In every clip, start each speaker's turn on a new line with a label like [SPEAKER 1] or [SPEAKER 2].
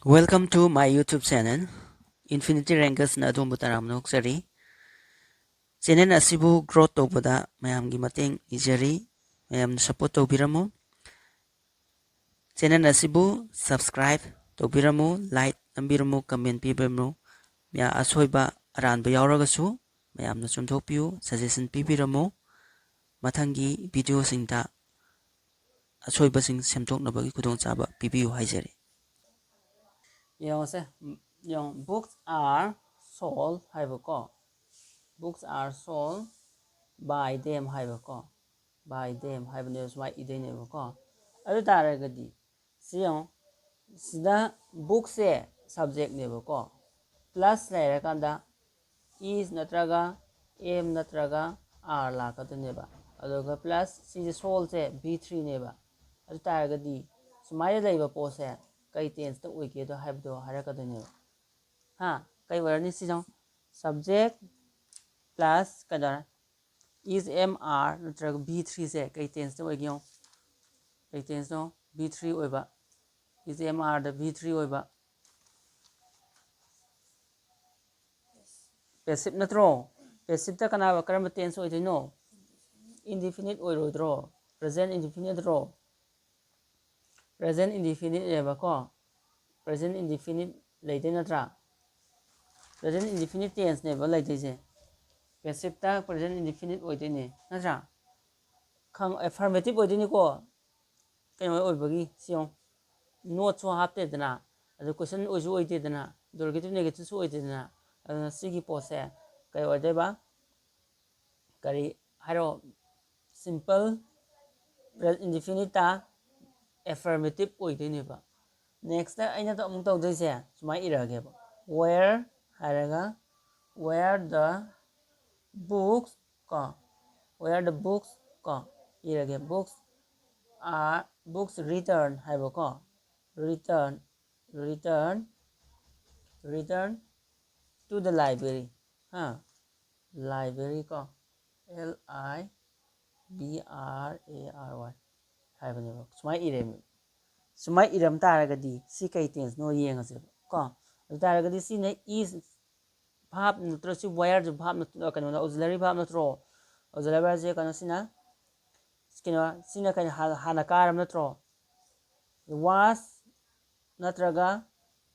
[SPEAKER 1] Welcome to my YouTube channel. Infinity Rankers na adom butaram noksari. Channel asibu growth tobada mayamgi mateng ijari mayam support tobiramu. Channel asibu subscribe tobiramu, like nambiramu, comment pibiramu. Mya asoiba aranba yauragasu mayamna chumthokpiu suggestion pibiramu. Mathangi video singta asoiba sing semthoknabagi khudongchaba pibiu haijari. Yung books are sold haibako. Books are sold by them haibako. By them haibane sumai idainebako. Adu taragadi siyong sida book se subject nebako. Plus layirakanda is natraga am natraga are lakaduneba. Aduga plus si sold se b3 neba. Adu taragadi sumai laiba pose kai tense ta uike do haibdo harakaduneba. Ha kai warani siyong subject plus kadara is mr natraga b3 se kai tense ta uike yung kai tense no b3 oiba is mr da b3 oiba passive natro passive ta kana karamba tense oidino indefinite oirodro present indefinite ro present indefinite eba ko present indefinite leite natra present indefinite tense ne ba leite je passive ta present indefinite oidine natra khang affirmative oidini ko kai mai oibagi siong note so hapte dana adu question oisu oide dana interrogative negative su oide dana aduna sigi pose kai oide ba kari haro simple present indefinite ta affirmative oidini ba next ta aina to amung tawdoi se sumai irage ba where haraga where the books ko where the books ko irage books are books return haibo ko return to the library library ko LIBRARY haibane ba sumai iram taragadi si kai tense no yengase ko adu taragadi si na is verb nutro si where the verb nutro kano na auxiliary verb nutro auxiliary verb je kano sina kan hana karam natro was natraga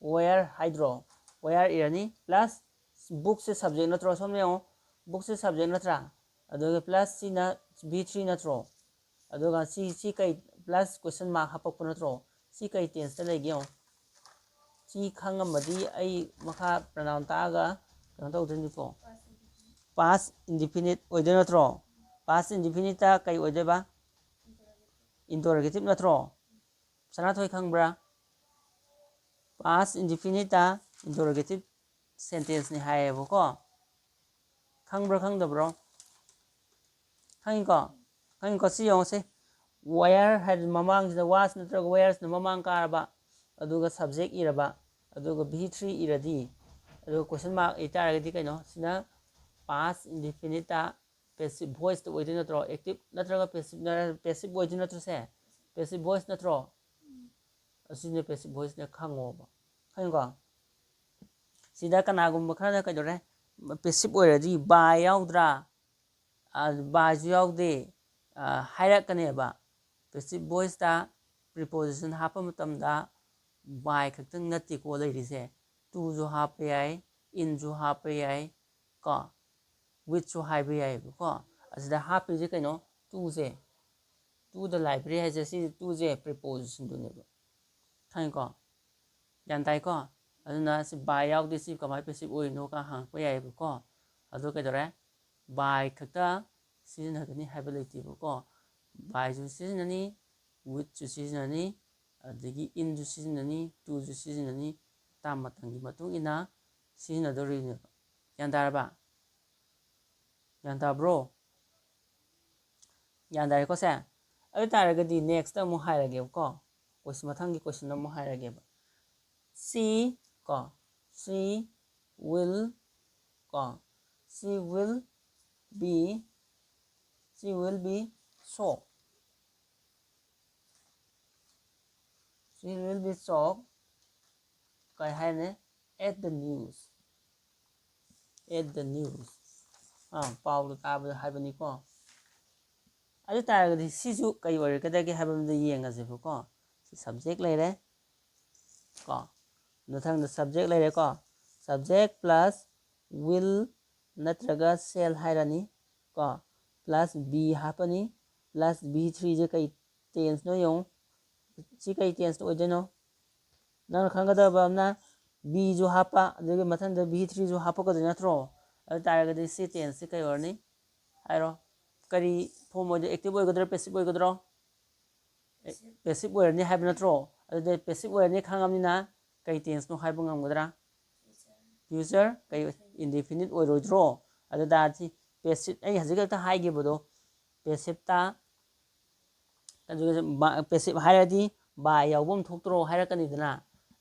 [SPEAKER 1] where hydro where irani plus book se subject natro somne book se subject natra adoga plus sina b3 natro adoga si kai plus question mark hapak natro si kai tense ta legi si khangamadi ai makha pronoun ta ga kano tawdani ko past indefinite oide natro past indefinite ta kai oide ba interrogative natro sana thoi khangbra past indefinite ta interrogative sentence ni haebo ko khangbra khangdabro khangin ko si yong se where had mamang the was natraga where's na mamang karaba aduga subject iraba aduga b3 iradi aduga question mark itaragadi kaino sina past indefinite ta passive voice to oide natro active natraga passive oide natro se passive voice natro asine passive voice na khango ba khango sida kanagumba khana kaidore passive oiradi ba yaudra ba ju yaude hairakane ba passive voice ta preposition hapa matamda by khaktang natti ko leirise to ju hapa yai in ju hapa yai ko with ju haiba yai ko asida hapi je kaino to je to the library has si to je preposition do ne ba khango yan tai ko aduna si by yaudde si kamai passive oino ka hang pa yai ko adu kaidore by khakta sizinagani haiba leiti ko by ju sizinani with ju sizinani adagi in ju sizinani to ju sizinani tam matangi matung ina sizinadori ne yan daraba yan ta bro yan dai ko se adu taragadi next ta mu hairage ko question mathangi question mu hairage ba she ko she will ko she will be shocked she will be shocked ꯀꯩ ꯍꯥꯏꯅꯤ at the news at the news ꯄꯥꯎꯗ ꯇꯥꯕꯗ ꯍꯥꯏꯕꯅꯤꯀꯣ ꯑꯗꯨ ꯇꯥꯔꯒꯗꯤ ꯁꯤꯁꯨ ꯀꯩ ꯑꯣꯏꯔꯛꯀꯗꯒꯦ ꯍꯥꯏꯕꯗ ꯌꯦꯡꯉꯁꯦꯕꯀꯣ ꯁꯤ ꯁꯕꯖꯦꯛ ꯂꯩꯔꯦ ꯀꯣ ꯃꯊꯪꯗ ꯁꯕꯖꯦꯛ ꯂꯩꯔꯦꯀꯣ ꯁꯕꯖꯦꯛ ꯄ꯭ꯂꯁ ꯋꯤꯜ ꯅꯠꯇ꯭ꯔꯒ ꯁꯦꯜ ꯍꯥꯏꯔꯅꯤ ꯀꯣ ꯄ꯭ꯂꯁ ꯕꯤ ꯍꯥꯞꯄꯅꯤ ꯄ꯭ꯂꯁ ꯕꯤ ꯊ꯭ꯔꯤꯁꯦ ꯀꯩ ꯇꯦꯟꯁꯅꯣ ꯌꯦꯡꯉꯨ ꯁꯤ ꯀꯩ ꯇꯦꯟꯁ ꯑꯣꯏꯗꯣꯏꯅꯣ ꯅꯪꯅ ꯈꯪꯒꯗꯕ ꯑꯃꯅ ꯕꯤꯁꯨ ꯍꯥꯞꯄ ꯑꯗꯨꯒꯤ ꯃꯊꯪꯗ ꯕꯤ ꯊ꯭ꯔꯤꯁꯨ ꯍꯥꯞꯄꯛꯀꯗꯣꯏ ꯅꯠꯇ꯭ꯔꯣ ꯑꯗꯨ ꯇꯥꯔꯒꯗꯤ ꯁꯤ ꯇꯦꯟꯁꯁꯤ ꯀꯩ ꯑꯣꯏꯔꯅꯤ ꯍꯥꯏꯔꯣ ꯀꯔꯤ ꯐꯣꯝ ꯑꯣꯏꯗꯣꯏ ꯑꯦꯛꯇꯤꯚ ꯑꯣꯏꯒꯗ꯭ꯔꯥ ꯄꯦꯁꯤꯚ ꯑꯣꯏꯒꯗ꯭ꯔꯣ ꯄꯦꯁꯤꯚ ꯑꯣꯏꯔꯅꯤ ꯍꯥꯏꯕ ꯅꯠꯇ꯭ꯔꯣ ꯑꯗꯨꯗꯤ ꯄꯦꯁꯤꯚ ꯑꯣꯏꯔꯅꯤ ꯈꯪꯉꯕꯅꯤꯅ ꯀꯩ ꯇꯦꯟꯁꯅꯣ ꯍꯥꯏꯕ ꯉꯝꯒꯗ꯭ꯔꯥ ꯐ꯭ꯌꯨꯆꯔ ꯀꯩ ꯏꯟꯗꯤꯐꯤꯅꯤꯠ ꯑꯣꯏꯔꯣꯏꯗ꯭ꯔꯣ ꯑꯗꯨ ꯇꯥꯔꯗꯤ ꯄꯦꯁꯤꯚ ꯑꯩ ꯍꯧꯖꯤꯛ ꯈꯛꯇ ꯍꯥꯏꯈꯤꯕꯗꯣ ꯄꯦꯁꯤꯚꯇ ꯑꯗꯨꯒ ꯄꯦꯁꯤꯚ ꯍꯥꯏꯔꯗꯤ ꯕꯥꯏ ꯌꯥꯎꯐꯝ ꯊꯣꯛꯇ꯭ꯔꯣ ꯍꯥꯏꯔꯛꯀꯅꯤꯗꯅ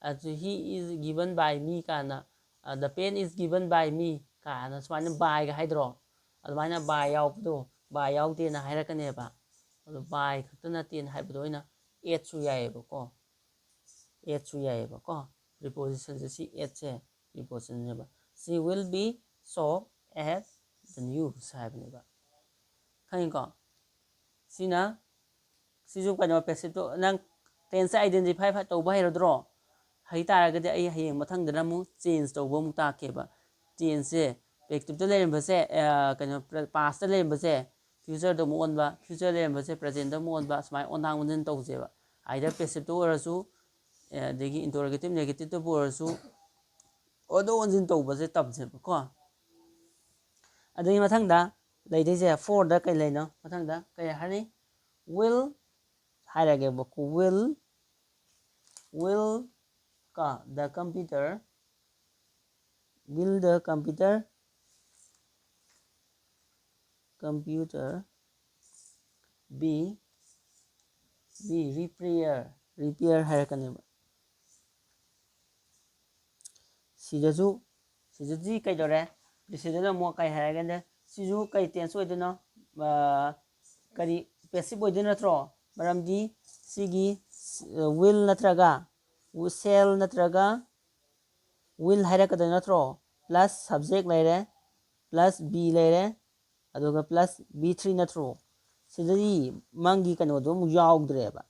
[SPEAKER 1] ꯑꯗꯨ ꯍꯤ ꯏꯖ ꯒꯤꯕꯟ ꯕꯥꯏ ꯃꯤ ꯀꯥꯏꯅ ꯗ ꯄꯦꯟ ꯏꯖ ꯒꯤꯕꯟ ꯕꯥꯏ ꯃꯤ ꯀꯥꯏꯅ ꯁꯨꯃꯥꯏꯅ ꯕꯥꯏꯒ ꯍꯥꯏꯗ꯭ꯔꯣ ꯑꯗꯨꯃꯥꯏꯅ ꯕꯥꯏ ꯌꯥꯎꯕꯗꯣ ꯕꯥꯏ ꯌꯥꯎꯗꯦꯅ ꯍꯥꯏꯔꯛꯀꯅꯦꯕ ꯑꯗꯣ ꯕꯥꯏ ꯈꯛꯇ ꯅꯠꯇꯦꯅ ꯍꯥꯏꯕꯗꯣ ꯑꯣꯏꯅ ꯑꯦꯠꯁꯨ ꯌꯥꯏꯑꯕꯀꯣ ꯑꯦꯠꯁꯨ ꯌꯥꯏꯑꯕꯀꯣ ꯄ꯭ꯔꯤꯄꯣꯖꯤꯁꯟꯁꯦ ꯁꯤ ꯑꯦꯠꯁꯦ ꯄ꯭ꯔꯤꯄꯣꯖꯤꯁꯟꯅꯦꯕ ꯁꯤ will be so at the news ꯍꯥꯏꯕꯅꯦꯕ ꯈꯪꯉꯤꯀꯣ ꯁꯤꯅ ꯁꯤꯁꯨ ꯀꯩꯅꯣ ꯄꯦꯁꯤꯞꯇꯣ ꯅꯪ ꯇꯦꯟꯁꯦ ꯑꯥꯏꯗꯦꯟꯇꯤꯐꯥꯏ ꯇꯧꯕ ꯍꯩꯔꯗ꯭ꯔꯣ ꯍꯩꯇꯥꯔꯒꯗꯤ ꯑꯩ ꯍꯌꯦꯡ ꯃꯊꯪꯗꯅ ꯑꯃꯨꯛ ꯆꯦꯟꯖ ꯇꯧꯕ ꯑꯃꯨꯛ ꯇꯥꯛꯀꯦꯕ ꯆꯦꯟꯖꯁꯦ ꯑꯦꯛꯇꯤꯞꯇ ꯂꯩꯔꯝꯕꯁꯦ ꯀꯩꯅꯣ ꯄꯥꯁꯇ ꯂꯩꯔꯝꯕꯁꯦ ꯐ꯭ꯌꯨꯆꯔꯗ ꯑꯃꯨꯛ ꯑꯣꯟꯕ ꯐ꯭ꯌꯨꯆꯔ ꯂꯩꯔꯝꯕꯁꯦ ꯄ꯭ꯔꯖꯦꯟꯇ ꯑꯃꯨꯛ ꯑꯣꯟꯕ ꯁꯨꯃꯥꯏꯅ ꯑꯣꯟꯊꯥꯡ ꯑꯣꯟꯖꯤꯟ ꯇꯧꯁꯦꯕ ꯑꯥꯏꯗꯔ ꯄꯦꯁꯤꯞꯇ ꯑꯣꯏꯔꯁꯨ ꯑꯗꯒꯤ ꯏꯟꯇꯣꯔꯒꯦꯇꯤꯞ ꯅꯦꯒꯦꯇꯤꯞꯇꯕꯨ ꯑꯣꯏꯔꯁꯨ ꯑꯣꯟꯊꯣꯛ ꯑꯣꯟꯖꯤꯟ ꯇꯧꯕꯁꯦ ꯇꯝꯁꯦꯕꯀꯣ ꯑꯗꯨꯒꯤ ꯃꯊꯪꯗ ꯂꯩꯗꯣꯏꯁꯦ ꯐꯣꯔꯗ ꯀꯩ ꯂꯩꯅꯣ ꯃꯊꯪꯗ ꯀꯩ ꯍꯥꯏꯅꯤ ꯋꯤꯜ ꯍꯥꯏꯔꯒꯦꯕꯀꯣ ꯋꯤꯜ ꯀꯣ the computer will the computer be repair ꯍꯥꯏꯔꯛꯀꯅꯦꯕ ꯁꯤꯗꯁꯨ ꯀꯩꯗꯧꯔꯦ ꯁꯤꯗꯅ ꯑꯃꯨꯛ ꯀꯩ ꯍꯥꯏꯔꯒꯅꯦ ꯁꯤꯁꯨ ꯀꯩ ꯇꯦꯟꯁ ꯑꯣꯏꯗꯣꯏꯅꯣ ꯀꯔꯤ ꯄꯦꯁꯤꯚ ꯑꯣꯏꯗꯣꯏ ꯅꯠꯇ꯭ꯔꯣ ꯃꯔꯝꯗꯤ ꯁꯤꯒꯤ ꯋꯤꯜ ꯅꯠꯇ꯭ꯔꯒ ꯁꯦꯜ ꯅꯠꯇ꯭ꯔꯒ ꯋꯤꯜ ꯍꯥꯏꯔꯛꯀꯗꯣꯏ ꯅꯠꯇ꯭ꯔꯣ ꯄ꯭ꯂꯁ ꯁꯕꯖꯦꯛ ꯂꯩꯔꯦ ꯄ꯭ꯂꯁ ꯕꯤ ꯂꯩꯔꯦ ꯑꯗꯨꯒ ꯄ꯭ꯂꯁ ꯕꯤ ꯊ꯭ꯔꯤ ꯅꯠꯇ꯭ꯔꯣ ꯁꯤꯗꯗꯤ ꯃꯪꯒꯤ ꯀꯩꯅꯣꯗꯣ ꯑꯃꯨꯛ ꯌꯥꯎꯗ꯭ꯔꯦꯕ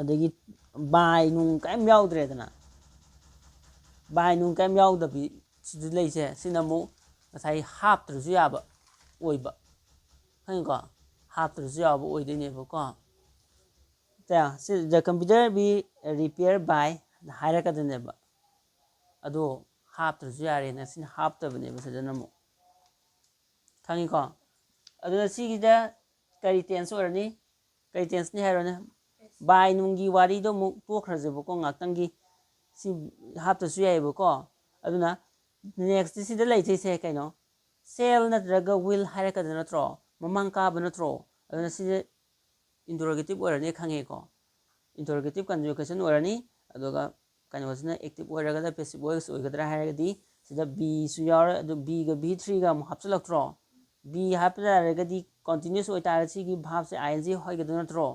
[SPEAKER 1] ꯑꯗꯒꯤ ꯕꯥꯏ ꯅꯨꯡ ꯀꯔꯤꯝ ꯌꯥꯎꯗ꯭ꯔꯦꯗꯅ ꯕꯥꯏ ꯅꯨꯡ ꯀꯔꯤꯝ ꯌꯥꯎꯗꯕꯤ ꯁꯤꯗ ꯂꯩꯁꯦ ꯁꯤꯅ ꯑꯃꯨꯛ ꯉꯁꯥꯏ ꯍꯥꯞꯇ꯭ꯔꯁꯨ ꯌꯥꯕ ꯑꯣꯏꯕ ꯈꯪꯉꯤꯀꯣ ꯍꯥꯞꯇ꯭ꯔꯁꯨ ꯌꯥꯕ ꯑꯣꯏꯗꯣꯏꯅꯦꯕꯀꯣ ꯁꯤ ꯗ ꯀꯝꯄ꯭ꯌꯨꯇꯔ ꯕꯤ ꯔꯤꯄꯤꯌꯔ ꯕꯥꯏ ꯍꯥꯏꯔꯛꯀꯗꯣꯏꯅꯦꯕ ꯑꯗꯣ ꯍꯥꯞꯇ꯭ꯔꯁꯨ ꯌꯥꯔꯦꯅ ꯁꯤꯅ ꯍꯥꯞꯇꯕꯅꯦꯕ ꯁꯤꯗꯅ ꯑꯃꯨꯛ ꯈꯪꯉꯤꯀꯣ ꯑꯗꯨꯅ ꯁꯤꯒꯤꯗ ꯀꯔꯤ ꯇꯦꯟꯁ ꯑꯣꯏꯔꯅꯤ ꯀꯔꯤ ꯇꯦꯟꯁꯅꯤ ꯍꯥꯏꯔꯣꯅꯦ ꯕꯥꯏ ꯅꯨꯡꯒꯤ ꯋꯥꯔꯤꯗꯣ ꯑꯃꯨꯛ ꯇꯣꯛꯈ꯭ꯔꯁꯦꯕꯀꯣ ꯉꯥꯛꯇꯪꯒꯤ ꯁꯤ ꯍꯥꯞꯇ꯭ꯔꯁꯨ ꯌꯥꯏꯑꯕꯀꯣ ꯑꯗꯨꯅ ꯅꯦꯛꯁꯇꯤ ꯁꯤꯗ ꯂꯩꯊꯣꯏꯁꯦ ꯀꯩꯅꯣ ꯁꯦꯜ ꯅꯠꯇ꯭ꯔꯒ ꯋꯤꯜ ꯍꯥꯏꯔꯛꯀꯗꯣꯏ ꯅꯠꯇ꯭ꯔꯣ ꯃꯃꯥꯡ ꯀꯥꯕ ꯅꯠꯇ꯭ꯔꯣ ꯑꯗꯨꯅ ꯁꯤꯁꯦ ꯏꯟꯇꯔꯣꯒꯦꯇꯤꯞ ꯑꯣꯏꯔꯅꯤ ꯈꯪꯉꯦꯀꯣ ꯏꯟꯇꯔꯣꯒꯦꯇꯤꯞ ꯀꯟꯖꯨꯒꯦꯁꯟ ꯑꯣꯏꯔꯅꯤ ꯑꯗꯨꯒ ꯀꯩꯅꯣꯁꯤꯅ ꯑꯦꯛꯇꯤꯞ ꯑꯣꯏꯔꯒꯅ ꯄꯦꯁꯤꯞ ꯚꯣꯏꯁ ꯑꯣꯏꯒꯗ꯭ꯔꯥ ꯍꯥꯏꯔꯒꯗꯤ ꯁꯤꯗ ꯕꯤꯁꯨ ꯌꯥꯎꯔꯦ ꯑꯗꯨ ꯕꯤꯒ ꯕꯤ ꯊ꯭ꯔꯤꯒ ꯑꯃꯨꯛ ꯍꯥꯞꯆꯤꯜꯂꯛꯇ꯭ꯔꯣ ꯕꯤ ꯍꯥꯞꯄ ꯇꯥꯔꯒꯗꯤ ꯀꯣꯟꯇꯤꯅ꯭ꯌꯨꯁ ꯑꯣꯏꯇꯥꯔꯒꯗꯤ ꯁꯤꯒꯤ ꯚꯥꯞꯁꯦ ꯑꯥꯏ ꯑꯦꯟ ꯖꯤ ꯑꯣꯏꯒꯗꯣꯏ ꯅꯠꯇ꯭ꯔꯣ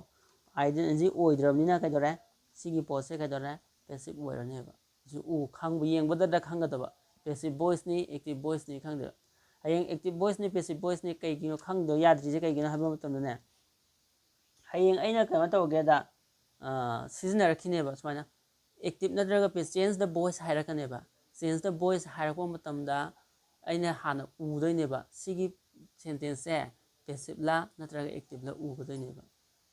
[SPEAKER 1] ꯑꯥꯏ ꯑꯦꯟ ꯖꯤ ꯑꯣꯏꯗ꯭ꯔꯕꯅꯤꯅ ꯀꯩꯗꯧꯔꯦ ꯁꯤꯒꯤ ꯄꯣꯠꯁꯦ ꯀꯩꯗꯧꯔꯦ ꯄꯦꯁꯤꯞ ꯑꯣꯏꯔꯅꯦꯕ ꯁꯤ ꯌꯦꯡꯕꯗꯗ ꯈꯪꯒꯗꯕ ꯄꯦꯁꯤꯞ ꯚꯣꯏꯁꯅꯤ ꯑꯦꯛꯇꯤꯞ ꯚꯣꯏꯁꯅꯤ ꯈꯪꯗꯦꯕ ꯍꯌꯦꯡ ꯑꯦꯛꯇꯤꯞ ꯚꯣꯏꯁꯅꯤ ꯄꯦꯁꯤꯞ ꯚꯣꯏꯁꯅꯤ ꯀꯩꯒꯤꯅꯣ ꯈꯪꯗꯕ ꯌꯥꯗ꯭ꯔꯤꯁꯦ ꯀꯩꯒꯤꯅꯣ ꯍꯥꯏꯕ ꯃꯇꯝꯗꯅꯦ ꯍꯌꯦꯡ ꯑꯩꯅ ꯀꯩꯅꯣ ꯇꯧꯒꯦꯗ ꯁꯤꯖꯤꯟꯅꯔꯛꯈꯤꯅꯦꯕ ꯁꯨꯃꯥꯏꯅ ꯑꯦꯛꯇꯤꯞ ꯅꯠꯇ꯭ꯔꯒ ꯆꯦꯟꯖ ꯗ ꯚꯣꯏꯁ ꯍꯥꯏꯔꯛꯀꯅꯦꯕ ꯆꯦꯟꯖ ꯗ ꯚꯣꯏꯁ ꯍꯥꯏꯔꯛꯄ ꯃꯇꯝꯗ ꯑꯩꯅ ꯍꯥꯟꯅ ꯎꯗꯣꯏꯅꯦꯕ ꯁꯤꯒꯤ ꯁꯦꯟꯇꯦꯟꯁꯁꯦ ꯄꯦꯁꯤꯞꯂꯥ ꯅꯠꯇ꯭ꯔꯒ ꯑꯦꯛꯇꯤꯞꯂꯥ ꯎꯒꯗꯣꯏꯅꯦꯕ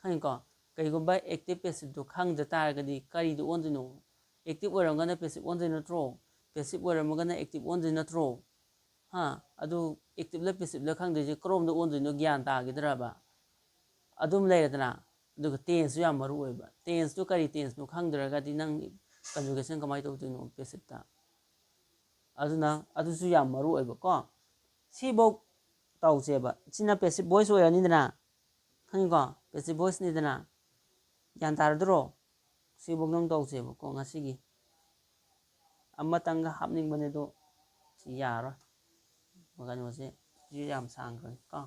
[SPEAKER 1] ꯈꯪꯉꯤꯀꯣ ꯀꯩꯒꯨꯝꯕ ꯑꯦꯛꯇꯤꯞ ꯄꯦꯁꯤꯞꯇꯣ ꯈꯪꯗ ꯇꯥꯔꯒꯗꯤ ꯀꯔꯤꯗ ꯑꯣꯟꯗꯣꯏꯅꯣ ꯑꯦꯛꯇꯤꯞ ꯑꯣꯏꯔꯝꯒꯅ ꯄꯦꯁꯤꯞ ꯑꯣꯟꯗꯣꯏ ꯅꯠꯇ꯭ꯔꯣ ꯄꯦꯁꯤꯞ ꯑꯣꯏꯔꯝꯃꯒꯅ ꯑꯦꯛꯇꯤꯞ ꯑꯣꯟꯗꯣꯏ ꯅꯠꯇ꯭ꯔꯣ ꯑꯗꯨ ꯑꯦꯛꯇꯤꯞꯂ ꯄꯦꯁꯤꯞꯂ ꯈꯪꯗꯣꯏꯁꯦ ꯀꯔꯣꯝꯗ ꯑꯣꯟꯗꯣꯏꯅꯣ ꯒ꯭ꯌꯥꯟ ꯇꯥꯈꯤꯗ꯭ꯔꯕ ꯑꯗꯨꯝ ꯂꯩꯔꯦꯗꯅ ꯑꯗꯨꯒ ꯇꯦꯟꯁꯁꯨ ꯌꯥꯝ ꯃꯔꯨ ꯑꯣꯏꯕ ꯇꯦꯟꯁꯇꯨ ꯀꯔꯤ ꯇꯦꯟꯁꯅꯣ ꯈꯪꯗ꯭ꯔꯒꯗꯤ ꯅꯪ ꯀꯟꯖꯨꯒꯦꯁꯟ ꯀꯃꯥꯏꯅ ꯇꯧꯗꯣꯏꯅꯣ ꯄꯦꯁꯤꯞꯇ ꯑꯗꯨꯅ ꯑꯗꯨꯁꯨ ꯌꯥꯝ ꯃꯔꯨ ꯑꯣꯏꯕꯀꯣ ꯁꯤꯐꯧ ꯇꯧꯁꯦꯕ ꯁꯤꯅ ꯄꯦꯁꯤꯞ ꯚꯣꯏꯁ ꯑꯣꯏꯔꯅꯤꯗꯅ ꯈꯪꯉꯤꯀꯣ ꯄꯦꯁꯤꯞ ꯚꯣꯏꯁꯅꯤꯗꯅ ꯒ꯭ꯌꯥꯟ ꯇꯥꯔꯗ꯭ꯔꯣ ꯁꯤꯐꯧ ꯅꯪ ꯇꯧꯁꯦꯕꯀꯣ ꯉꯁꯤꯒꯤ ꯑꯃꯇꯪꯒ ꯍꯥꯞꯅꯤꯡꯕꯅꯦ ꯑꯗꯣ ꯁꯤ ꯌꯥꯔꯣꯏ ꯀꯩꯅꯣꯁꯦ ꯁꯤ ꯌꯥꯝ ꯁꯥꯡꯈ꯭ꯔꯦ ꯀꯣ